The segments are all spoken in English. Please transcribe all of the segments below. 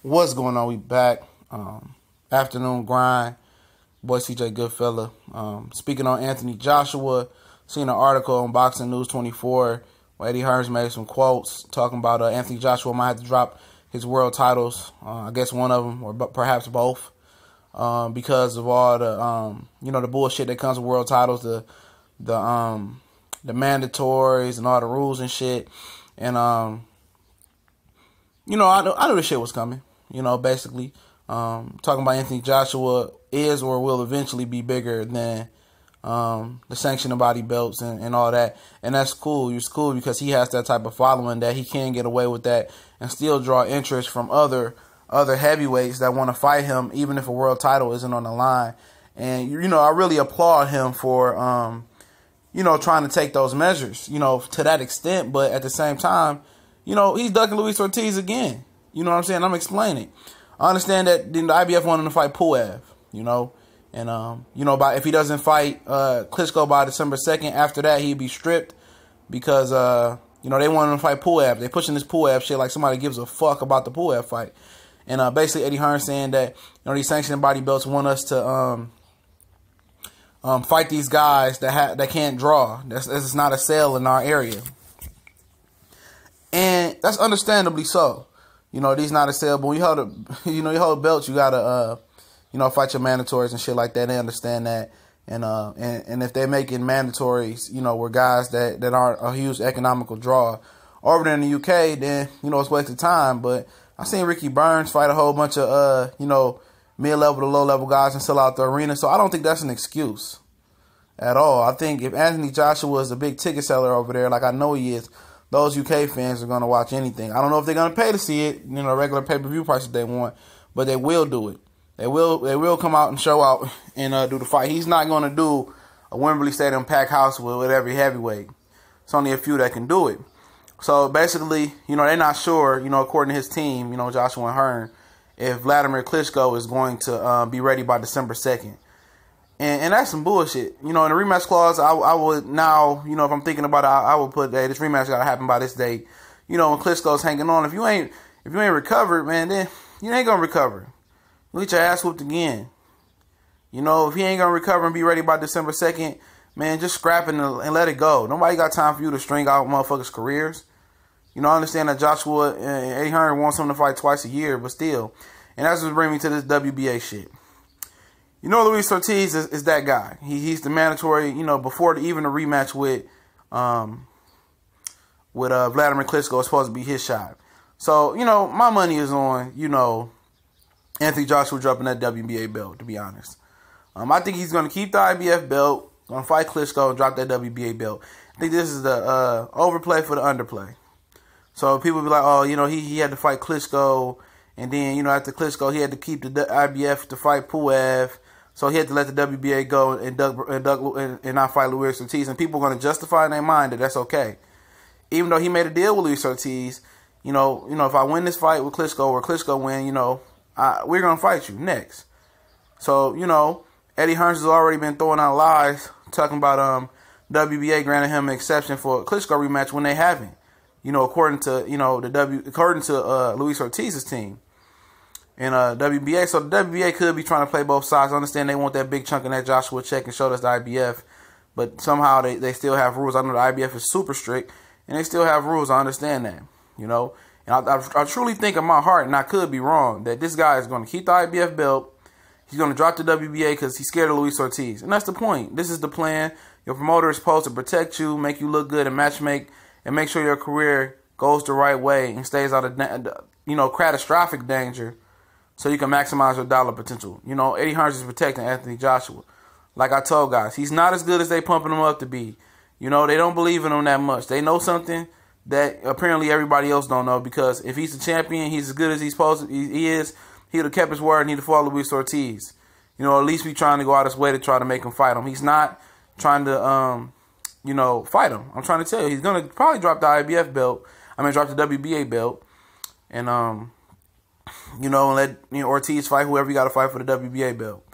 What's going on? We back. Afternoon grind. Boy CJ Goodfella. Speaking on Anthony Joshua, seen an article on Boxing News 24 where Eddie Hearn made some quotes talking about Anthony Joshua might have to drop his world titles. I guess one of them, or perhaps both, because of all the the bullshit that comes with world titles, the mandatories and all the rules and shit. And I knew this shit was coming. Basically, talking about Anthony Joshua is or will eventually be bigger than the sanctioning body belts and all that. And that's cool. It's cool because he has that type of following that he can get away with that and still draw interest from other heavyweights that want to fight him, even if a world title isn't on the line. And, I really applaud him for, trying to take those measures, to that extent. But at the same time, he's ducking Luis Ortiz again. You know what I'm saying? I'm explaining. I understand that the IBF wanted him to fight Puev, and if he doesn't fight Klitschko by December 2nd, after that he'd be stripped because they wanted him to fight Puev. They pushing this Puev shit like somebody gives a fuck about the Puev fight. And basically Eddie Hearn saying that these sanctioning body belts want us to fight these guys that can't draw. That's not a sale in our area, and that's understandably so. These not a sale, but when you hold belts, you gotta, fight your mandatories and shit like that. They understand that, and if they're making mandatories, where guys that aren't a huge economical draw over there in the UK, then it's a waste of time. But I seen Ricky Burns fight a whole bunch of mid-level to low-level guys and sell out the arena, so I don't think that's an excuse at all. I think if Anthony Joshua is a big ticket seller over there, like I know he is, those UK fans are going to watch anything. I don't know if they're going to pay to see it, regular pay-per-view prices they want, but they will do it. They will come out and show out and do the fight. He's not going to do a Wembley Stadium packed house with every heavyweight. It's only a few that can do it. So basically, they're not sure, according to his team, Joshua and Hearn, if Vladimir Klitschko is going to be ready by December 2nd. And that's some bullshit. In the rematch clause, I would now, if I'm thinking about it, I would put, hey, this rematch got to happen by this date. When Klitschko's hanging on, if you ain't recovered, man, then you ain't going to recover. You get your ass whooped again. If he ain't going to recover and be ready by December 2nd, man, just scrap it and let it go. Nobody got time for you to string out motherfuckers' careers. I understand that Joshua and Eddie Hearn wants him to fight twice a year, but still. And that's what brings me to this WBA shit. Luis Ortiz is that guy. He's the mandatory, before even the rematch with Vladimir Klitschko is supposed to be his shot. So, my money is on, Anthony Joshua dropping that WBA belt, to be honest. I think he's going to keep the IBF belt, going to fight Klitschko and drop that WBA belt. I think this is the overplay for the underplay. So people be like, oh, he had to fight Klitschko, and then, after Klitschko, he had to keep the IBF to fight Puev. So he had to let the WBA go and not fight Luis Ortiz. And people are going to justify in their mind that that's okay. Even though he made a deal with Luis Ortiz, if I win this fight with Klitschko or Klitschko win, we're going to fight you next. So, Eddie Hearn has already been throwing out lies talking about WBA granting him an exception for a Klitschko rematch when they haven't. According to Luis Ortiz's team. And WBA, so the WBA could be trying to play both sides. I understand they want that big chunk in that Joshua check and show us the IBF, but somehow they still have rules. I know the IBF is super strict, and they still have rules. I understand that, And I truly think in my heart, and I could be wrong, that this guy is going to keep the IBF belt. He's going to drop the WBA because he's scared of Luis Ortiz, and that's the point. This is the plan. Your promoter is supposed to protect you, make you look good, and matchmake, and make sure your career goes the right way and stays out of catastrophic danger. So you can maximize your dollar potential. Eddie Hearn is protecting Anthony Joshua. Like I told guys, he's not as good as they pumping him up to be. They don't believe in him that much. They know something that apparently everybody else don't know, because if he's the champion, he's as good as he's supposed to, he is, he would have kept his word and he'd have fought Luis Ortiz. At least be trying to go out his way to try to make him fight him. He's not trying to, fight him. I'm trying to tell you, he's going to probably drop the IBF belt. Drop the WBA belt. And, and let Ortiz fight whoever you got to fight for the WBA belt.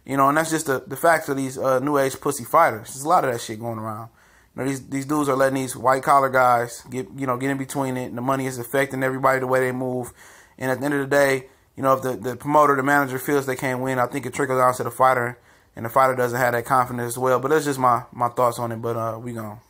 And that's just the facts of these new age pussy fighters. There's a lot of that shit going around. These dudes are letting these white collar guys get in between it, and the money is affecting everybody the way they move. And at the end of the day, you know, if the promoter, the manager feels they can't win, I think it trickles down to the fighter, and the fighter doesn't have that confidence as well. But that's just my thoughts on it. But we gone.